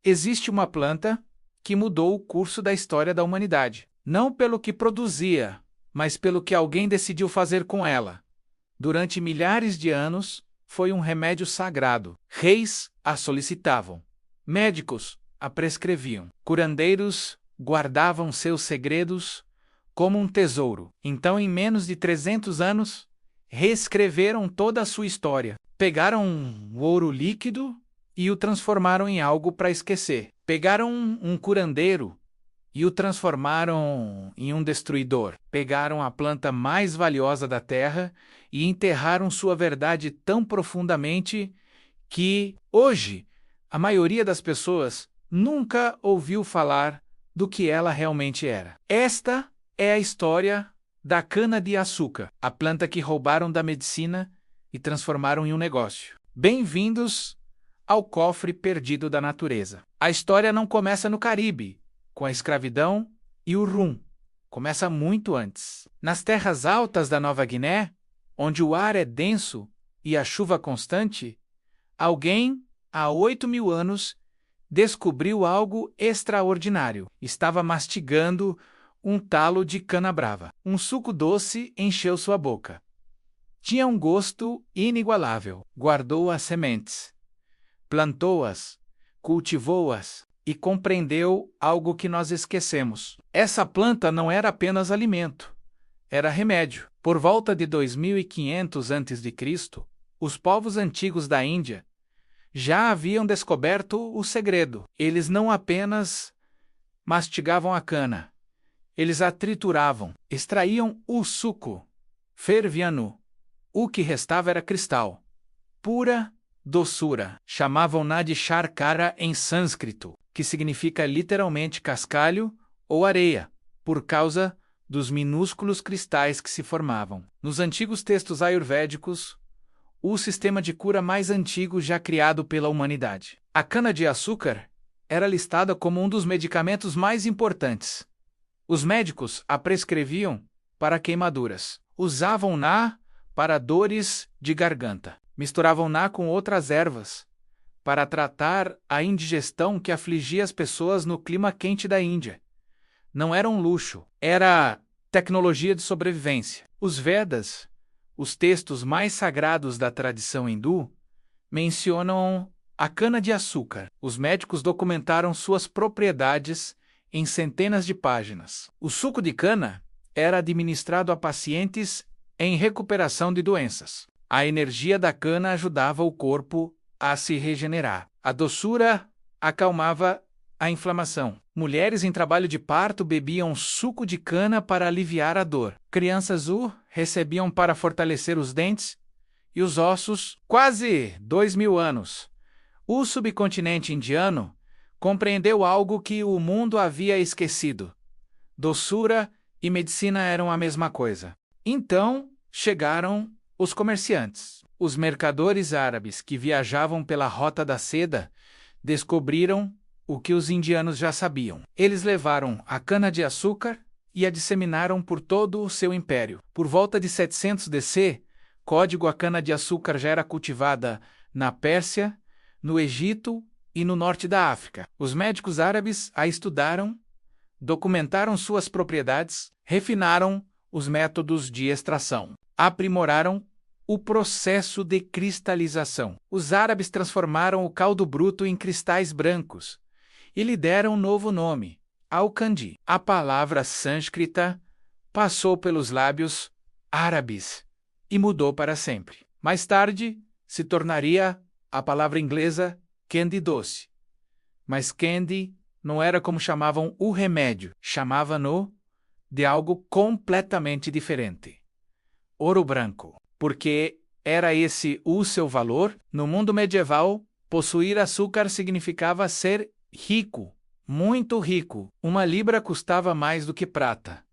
Existe uma planta que mudou o curso da história da humanidade. Não pelo que produzia, mas pelo que alguém decidiu fazer com ela. Durante milhares de anos, foi um remédio sagrado. Reis a solicitavam. Médicos a prescreviam. Curandeiros guardavam seus segredos como um tesouro. Então, em menos de 300 anos, reescreveram toda a sua história. Pegaram o ouro líquido e o transformaram em algo para esquecer. Pegaram um curandeiro e o transformaram em um destruidor. Pegaram a planta mais valiosa da terra e enterraram sua verdade tão profundamente que, hoje, a maioria das pessoas nunca ouviu falar do que ela realmente era. Esta é a história da cana-de-açúcar, a planta que roubaram da medicina e transformaram em um negócio. Bem-vindos ao cofre perdido da natureza. A história não começa no Caribe, com a escravidão e o rum. Começa muito antes. Nas terras altas da Nova Guiné, onde o ar é denso e a chuva constante, alguém, há 8.000 anos, descobriu algo extraordinário. Estava mastigando um talo de cana-brava. Um suco doce encheu sua boca. Tinha um gosto inigualável. Guardou as sementes, plantou-as, cultivou-as e compreendeu algo que nós esquecemos. Essa planta não era apenas alimento, era remédio. Por volta de 2500 a.C., os povos antigos da Índia já haviam descoberto o segredo. Eles não apenas mastigavam a cana, eles a trituravam, extraíam o suco, ferviam-no. O que restava era cristal, pura doçura. Chamavam-na de Sharkara em sânscrito, que significa literalmente cascalho ou areia, por causa dos minúsculos cristais que se formavam. Nos antigos textos ayurvédicos, o sistema de cura mais antigo já criado pela humanidade. A cana-de-açúcar era listada como um dos medicamentos mais importantes. Os médicos a prescreviam para queimaduras. Usavam-na para dores de garganta. Misturavam-na com outras ervas para tratar a indigestão que afligia as pessoas no clima quente da Índia. Não era um luxo, era tecnologia de sobrevivência. Os Vedas, os textos mais sagrados da tradição hindu, mencionam a cana-de-açúcar. Os médicos documentaram suas propriedades em centenas de páginas. O suco de cana era administrado a pacientes em recuperação de doenças. A energia da cana ajudava o corpo a se regenerar. A doçura acalmava a inflamação. Mulheres em trabalho de parto bebiam suco de cana para aliviar a dor. Crianças o recebiam para fortalecer os dentes e os ossos. Quase 2.000 anos. O subcontinente indiano compreendeu algo que o mundo havia esquecido. Doçura e medicina eram a mesma coisa. Então chegaram os comerciantes. Os mercadores árabes que viajavam pela Rota da Seda descobriram o que os indianos já sabiam. Eles levaram a cana-de-açúcar e a disseminaram por todo o seu império. Por volta de 700 DC, código a cana-de-açúcar já era cultivada na Pérsia, no Egito e no norte da África. Os médicos árabes a estudaram, documentaram suas propriedades, refinaram os métodos de extração, aprimoraram o processo de cristalização. Os árabes transformaram o caldo bruto em cristais brancos e lhe deram um novo nome, Alcandi. A palavra sânscrita passou pelos lábios árabes e mudou para sempre. Mais tarde, se tornaria a palavra inglesa candy doce. Mas candy não era como chamavam o remédio, chamavam-no de algo completamente diferente. Ouro branco. Porque era esse o seu valor? No mundo medieval, possuir açúcar significava ser rico, muito rico. 1 libra custava mais do que prata.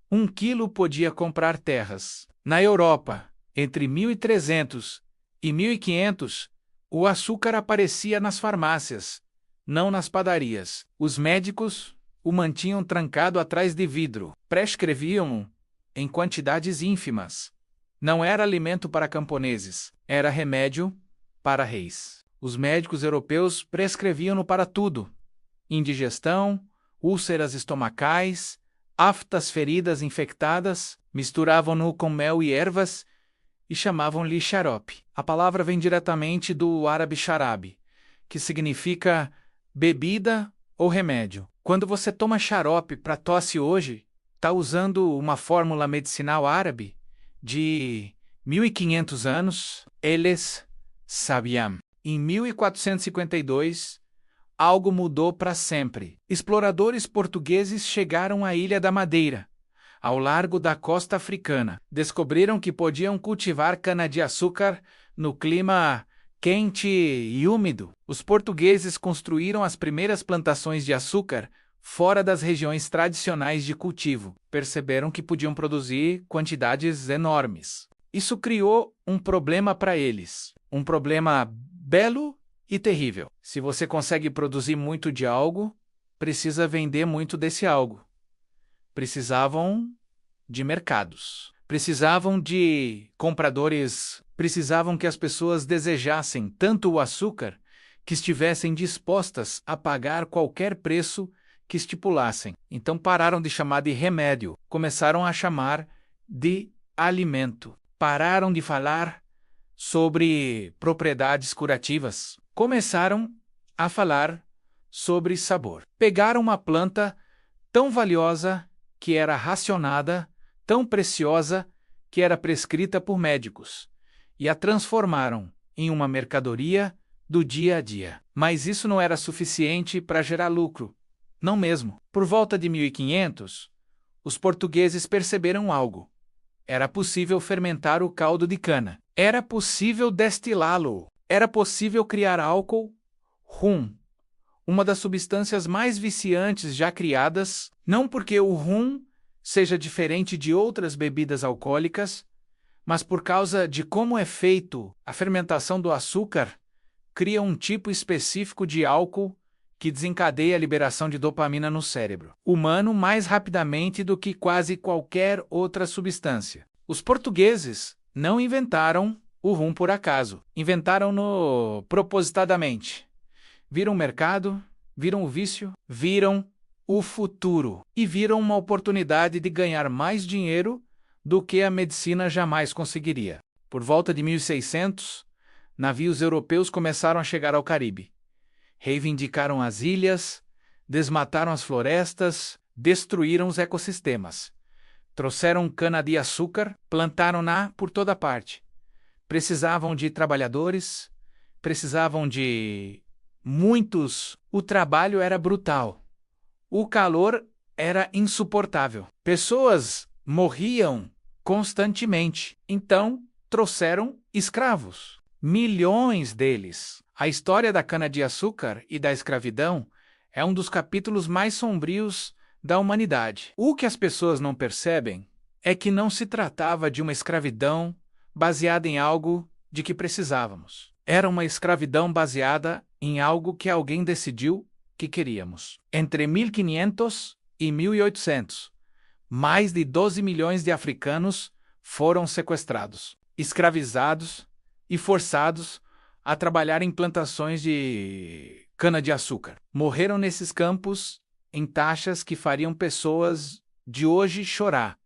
1 quilo podia comprar terras. Na Europa, entre 1300 e 1500, o açúcar aparecia nas farmácias, não nas padarias. Os médicos o mantinham trancado atrás de vidro. Prescreviam-no em quantidades ínfimas. Não era alimento para camponeses, era remédio para reis. Os médicos europeus prescreviam-no para tudo, indigestão, úlceras estomacais, aftas feridas infectadas, misturavam-no com mel e ervas e chamavam-lhe xarope. A palavra vem diretamente do árabe xarabe, que significa bebida ou remédio. Quando você toma xarope para tosse hoje, está usando uma fórmula medicinal árabe de 1500 anos, eles sabiam. Em 1452, algo mudou para sempre. Exploradores portugueses chegaram à Ilha da Madeira, ao largo da costa africana. Descobriram que podiam cultivar cana-de-açúcar no clima quente e úmido. Os portugueses construíram as primeiras plantações de açúcar fora das regiões tradicionais de cultivo. Perceberam que podiam produzir quantidades enormes. Isso criou um problema para eles. Um problema belo e terrível. Se você consegue produzir muito de algo, precisa vender muito desse algo. Precisavam de mercados. Precisavam de compradores. Precisavam que as pessoas desejassem tanto o açúcar que estivessem dispostas a pagar qualquer preço que estipulassem. Então pararam de chamar de remédio. Começaram a chamar de alimento. Pararam de falar sobre propriedades curativas. Começaram a falar sobre sabor. Pegaram uma planta tão valiosa que era racionada, tão preciosa que era prescrita por médicos, e a transformaram em uma mercadoria do dia a dia. Mas isso não era suficiente para gerar lucro. Não mesmo. Por volta de 1500, os portugueses perceberam algo. Era possível fermentar o caldo de cana. Era possível destilá-lo. Era possível criar álcool, rum, uma das substâncias mais viciantes já criadas, não porque o rum seja diferente de outras bebidas alcoólicas, mas por causa de como é feito a fermentação do açúcar, cria um tipo específico de álcool que desencadeia a liberação de dopamina no cérebro humano mais rapidamente do que quase qualquer outra substância. Os portugueses não inventaram o rum por acaso. Inventaram-no propositadamente. Viram o mercado, viram o vício, viram o futuro e viram uma oportunidade de ganhar mais dinheiro do que a medicina jamais conseguiria. Por volta de 1600, navios europeus começaram a chegar ao Caribe. Reivindicaram as ilhas, desmataram as florestas, destruíram os ecossistemas. Trouxeram cana-de-açúcar, plantaram-na por toda parte. Precisavam de trabalhadores, precisavam de muitos. O trabalho era brutal. O calor era insuportável. Pessoas morriam constantemente. Então, trouxeram escravos. Milhões deles. A história da cana-de-açúcar e da escravidão é um dos capítulos mais sombrios da humanidade. O que as pessoas não percebem é que não se tratava de uma escravidão baseada em algo de que precisávamos. Era uma escravidão baseada em algo que alguém decidiu que queríamos. Entre 1500 e 1800, mais de 12 milhões de africanos foram sequestrados, escravizados e forçados a trabalhar em plantações de cana-de-açúcar. Morreram nesses campos em taxas que fariam pessoas de hoje chorar.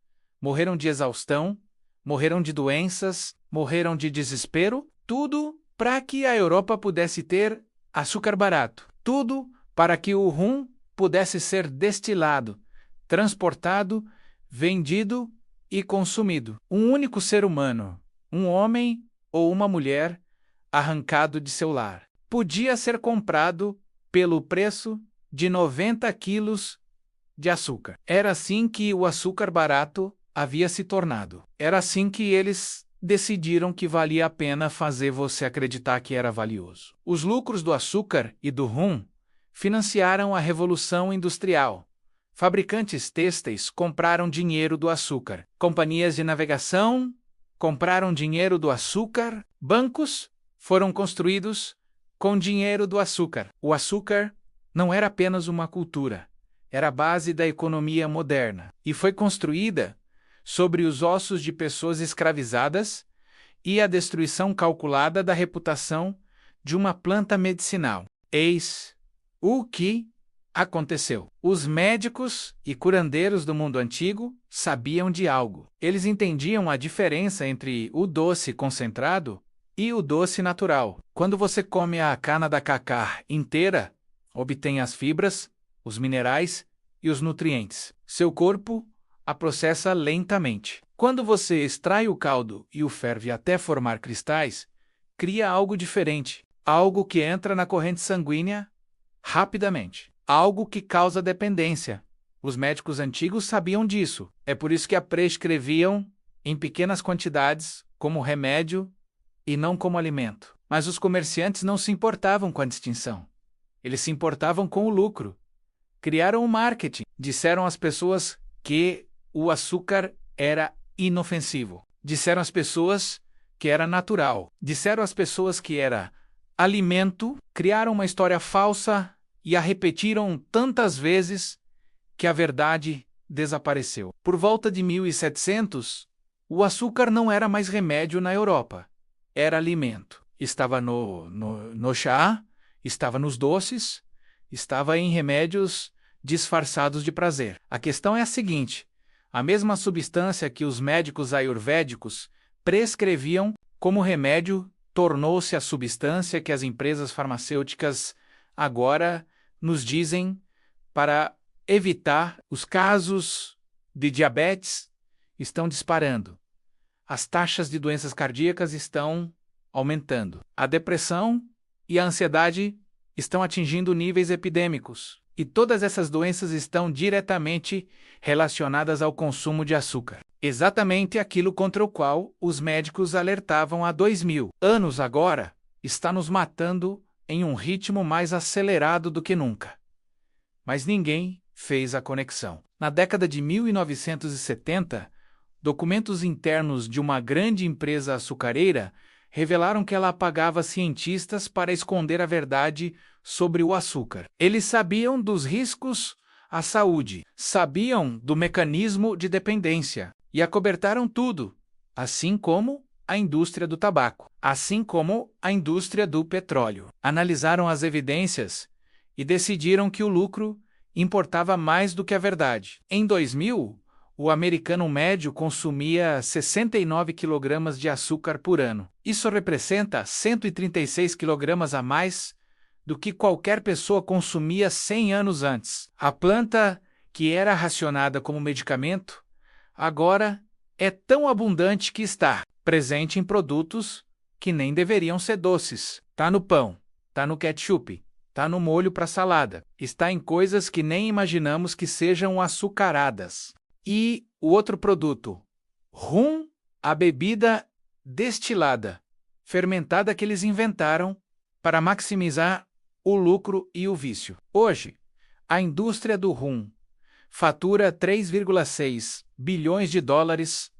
Morreram de exaustão, morreram de doenças, morreram de desespero, tudo para que a Europa pudesse ter açúcar barato. Tudo para que o rum pudesse ser destilado, transportado, vendido e consumido. Um único ser humano, um homem ou uma mulher, arrancado de seu lar, podia ser comprado pelo preço de 90 quilos de açúcar. Era assim que o açúcar barato havia se tornado. Era assim que eles decidiram que valia a pena fazer você acreditar que era valioso. Os lucros do açúcar e do rum financiaram a Revolução Industrial. Fabricantes têxteis compraram dinheiro do açúcar. Companhias de navegação compraram dinheiro do açúcar. Bancos foram construídos com dinheiro do açúcar. O açúcar não era apenas uma cultura, era a base da economia moderna e foi construída sobre os ossos de pessoas escravizadas e a destruição calculada da reputação de uma planta medicinal. Eis o que aconteceu. Os médicos e curandeiros do mundo antigo sabiam de algo. Eles entendiam a diferença entre o doce concentrado e o doce natural. Quando você come a cana-da-cacá inteira, obtém as fibras, os minerais e os nutrientes. Seu corpo a processa lentamente. Quando você extrai o caldo e o ferve até formar cristais, cria algo diferente, algo que entra na corrente sanguínea rapidamente, algo que causa dependência. Os médicos antigos sabiam disso. É por isso que a prescreviam em pequenas quantidades como remédio e não como alimento. Mas os comerciantes não se importavam com a distinção. Eles se importavam com o lucro. Criaram o marketing. Disseram às pessoas que o açúcar era inofensivo. Disseram às pessoas que era natural. Disseram às pessoas que era alimento. Criaram uma história falsa e a repetiram tantas vezes que a verdade desapareceu. Por volta de 1700, o açúcar não era mais remédio na Europa. Era alimento. Estava no chá, estava nos doces, estava em remédios disfarçados de prazer. A questão é a seguinte: a mesma substância que os médicos ayurvédicos prescreviam como remédio tornou-se a substância que as empresas farmacêuticas agora nos dizem para evitar os casos de diabetes estão disparando. As taxas de doenças cardíacas estão aumentando. A depressão e a ansiedade estão atingindo níveis epidêmicos. E todas essas doenças estão diretamente relacionadas ao consumo de açúcar. Exatamente aquilo contra o qual os médicos alertavam há 2000 anos agora está nos matando em um ritmo mais acelerado do que nunca. Mas ninguém fez a conexão. Na década de 1970, documentos internos de uma grande empresa açucareira revelaram que ela pagava cientistas para esconder a verdade sobre o açúcar. Eles sabiam dos riscos à saúde, sabiam do mecanismo de dependência e acobertaram tudo, assim como a indústria do tabaco, assim como a indústria do petróleo. Analisaram as evidências e decidiram que o lucro importava mais do que a verdade. Em 2000, o americano médio consumia 69 kg de açúcar por ano. Isso representa 136 kg a mais do que qualquer pessoa consumia 100 anos antes. A planta, que era racionada como medicamento, agora é tão abundante que está presente em produtos que nem deveriam ser doces. Está no pão, está no ketchup, está no molho para salada, está em coisas que nem imaginamos que sejam açucaradas. E o outro produto, rum, a bebida destilada, fermentada que eles inventaram para maximizar o lucro e o vício. Hoje, a indústria do rum fatura 3,6 bilhões de dólares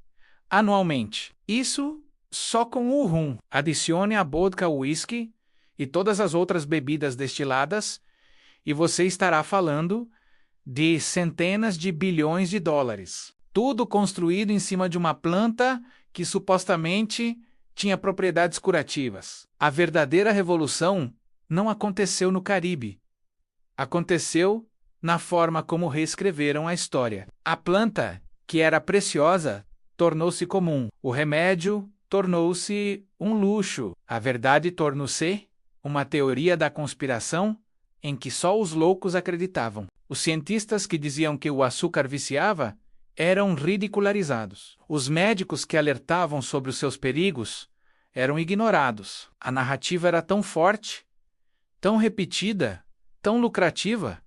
anualmente. Isso só com o rum. Adicione a vodka, o whisky e todas as outras bebidas destiladas e você estará falando de centenas de bilhões de dólares. Tudo construído em cima de uma planta que supostamente tinha propriedades curativas. A verdadeira revolução não aconteceu no Caribe. Aconteceu na forma como reescreveram a história. A planta, que era preciosa, tornou-se comum. O remédio tornou-se um luxo. A verdade tornou-se uma teoria da conspiração em que só os loucos acreditavam. Os cientistas que diziam que o açúcar viciava eram ridicularizados. Os médicos que alertavam sobre os seus perigos eram ignorados. A narrativa era tão forte, tão repetida, tão lucrativa,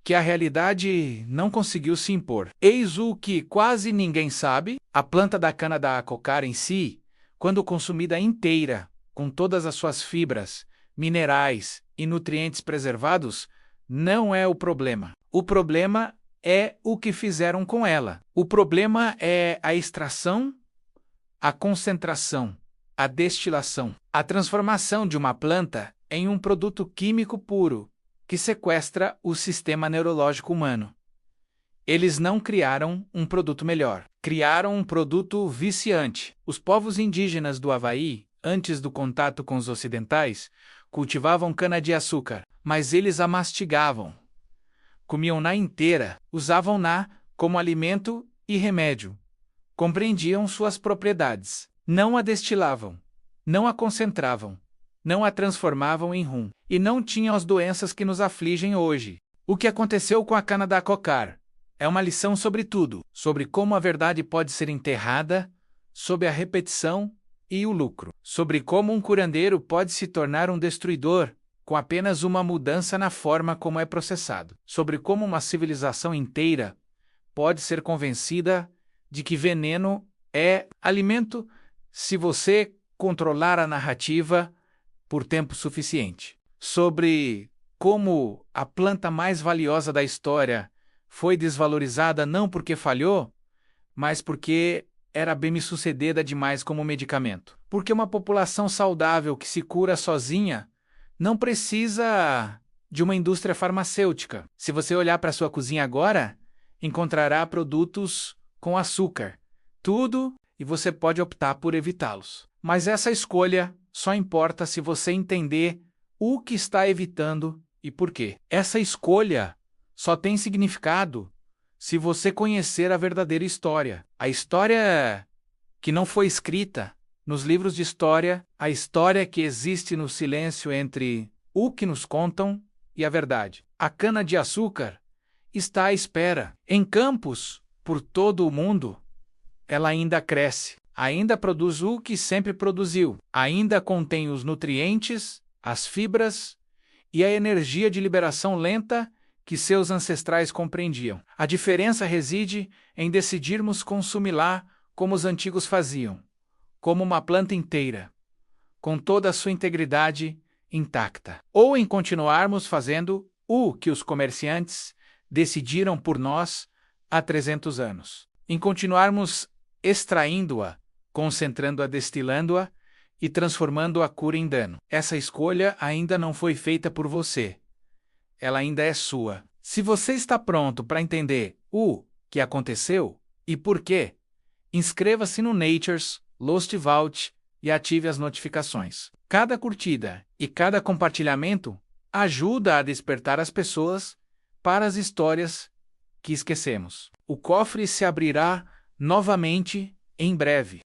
que a realidade não conseguiu se impor. Eis o que quase ninguém sabe: a planta da cana-da-açúcar em si, quando consumida inteira, com todas as suas fibras, minerais e nutrientes preservados, não é o problema. O problema é o que fizeram com ela. O problema é a extração, a concentração, a destilação, a transformação de uma planta em um produto químico puro que sequestra o sistema neurológico humano. Eles não criaram um produto melhor. Criaram um produto viciante. Os povos indígenas do Havaí, antes do contato com os ocidentais, cultivavam cana-de-açúcar, mas eles a mastigavam. comiam-na inteira, usavam-na como alimento e remédio. Compreendiam suas propriedades. Não a destilavam, não a concentravam, não a transformavam em rum, e não tinham as doenças que nos afligem hoje. O que aconteceu com a cana-da-cocar é uma lição sobre tudo, sobre como a verdade pode ser enterrada, sobre a repetição e o lucro, sobre como um curandeiro pode se tornar um destruidor com apenas uma mudança na forma como é processado, sobre como uma civilização inteira pode ser convencida de que veneno é alimento se você controlar a narrativa por tempo suficiente, sobre como a planta mais valiosa da história foi desvalorizada não porque falhou, mas porque era bem-sucedida demais como medicamento. Porque uma população saudável que se cura sozinha não precisa de uma indústria farmacêutica. Se você olhar para sua cozinha agora, encontrará produtos com açúcar. Tudo, e você pode optar por evitá-los. Mas essa escolha só importa se você entender o que está evitando e por quê. Essa escolha só tem significado se você conhecer a verdadeira história. A história que não foi escrita nos livros de história, a história que existe no silêncio entre o que nos contam e a verdade. A cana-de-açúcar está à espera. Em campos por todo o mundo, ela ainda cresce, ainda produz o que sempre produziu, ainda contém os nutrientes, as fibras e a energia de liberação lenta que seus ancestrais compreendiam. A diferença reside em decidirmos consumi-la como os antigos faziam, como uma planta inteira, com toda a sua integridade intacta, ou em continuarmos fazendo o que os comerciantes decidiram por nós há 300 anos, em continuarmos extraindo-a, concentrando-a, destilando-a e transformando a cura em dano. Essa escolha ainda não foi feita por você. Ela ainda é sua. Se você está pronto para entender o que aconteceu e por quê, inscreva-se no Nature's Lost Vault e ative as notificações. Cada curtida e cada compartilhamento ajuda a despertar as pessoas para as histórias que esquecemos. O cofre se abrirá novamente em breve.